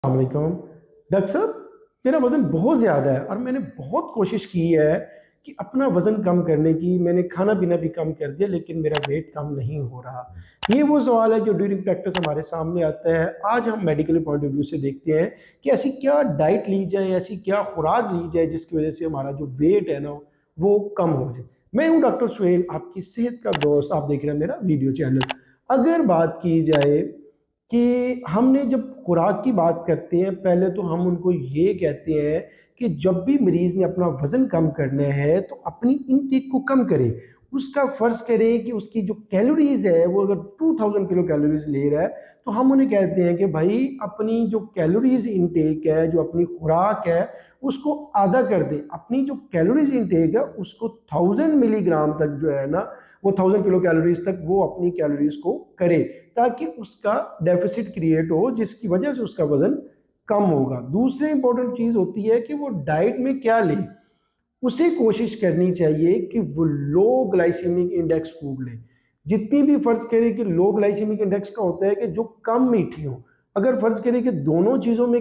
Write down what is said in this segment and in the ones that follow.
अस्सलामुअलैकुम। डॉक्टर साहब, मेरा वज़न बहुत ज़्यादा है और मैंने बहुत कोशिश की है कि अपना वज़न कम करने की। मैंने खाना पीना भी कम कर दिया लेकिन मेरा वेट कम नहीं हो रहा। ये वो सवाल है जो ड्यूरिंग प्रैक्टिस हमारे सामने आता है। आज हम मेडिकल पॉइंट ऑफ व्यू से देखते हैं कि ऐसी क्या डाइट ली जाए, ऐसी क्या खुराक ली जाए जिसकी वजह से हमारा जो वेट है ना वो कम हो जाए। मैं हूँ डॉक्टर सुहेल, आपकी सेहत का दोस्त। आप देख रहे हैं मेरा वीडियो चैनल। अगर बात की जाए कि हमने जब खुराक की बात करते हैं, पहले तो हम उनको ये कहते हैं कि जब भी मरीज़ ने अपना वज़न कम करना है तो अपनी इनटेक को कम करे। उसका फ़र्ज़ करें कि उसकी जो कैलोरीज़ है वो अगर 2000 किलो कैलोरीज़ ले रहा है, तो हम उन्हें कहते हैं कि भाई अपनी जो कैलोरीज़ इनटेक है, जो अपनी खुराक है, उसको आधा कर दें। अपनी जो कैलोरीज़ इनटेक है उसको 1000 मिलीग्राम तक जो है ना, वो 1000 किलो कैलोरीज़ तक वो अपनी कैलोरीज़ को करे, ताकि उसका डेफिसिट क्रिएट हो जिसकी वजह से उसका वज़न कम होगा। दूसरी इंपॉर्टेंट चीज़ होती है कि वो डाइट में क्या ले। उसे कोशिश करनी चाहिए कि वो लो ग्लाइसेमिक इंडेक्स फूड ले। जितनी भी फ़र्ज़ करें कि लो ग्लाइसेमिक इंडेक्स का होता है कि जो कम मीठी हो। अगर फ़र्ज़ करें कि दोनों चीज़ों में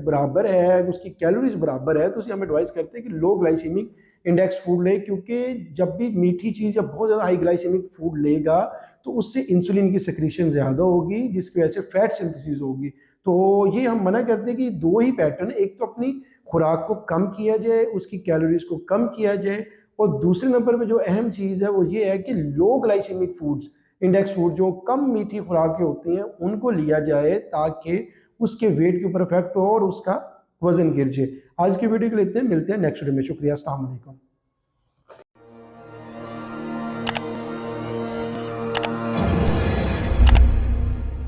बराबर है, उसकी कैलोरीज़ बराबर है, तो उसे हम एडवाइस करते हैं कि लो ग्लाइसेमिक इंडेक्स फूड ले, क्योंकि जब भी मीठी चीज़ या बहुत ज़्यादा हाई ग्लाइसेमिक फूड लेगा तो उससे इंसुलिन की सेक्रीशन ज़्यादा होगी जिसकी वजह से फैट सिंथेसिस होगी। तो ये हम मना करते हैं कि दो ही पैटर्न, एक तो अपनी खुराक को कम किया जाए, उसकी कैलोरीज को कम किया जाए, और दूसरे नंबर पे जो अहम चीज़ है वो ये है कि लो ग्लाइसेमिक फूड्स, इंडेक्स फूड जो कम मीठी खुराकें होती हैं उनको लिया जाए, ताकि उसके वेट के ऊपर इफेक्ट हो और उसका वजन गिर जाए। आज की वीडियो के लिए इतने, मिलते हैं नेक्स्ट वीडियो में। शुक्रिया, अस्सलाम वालेकुम।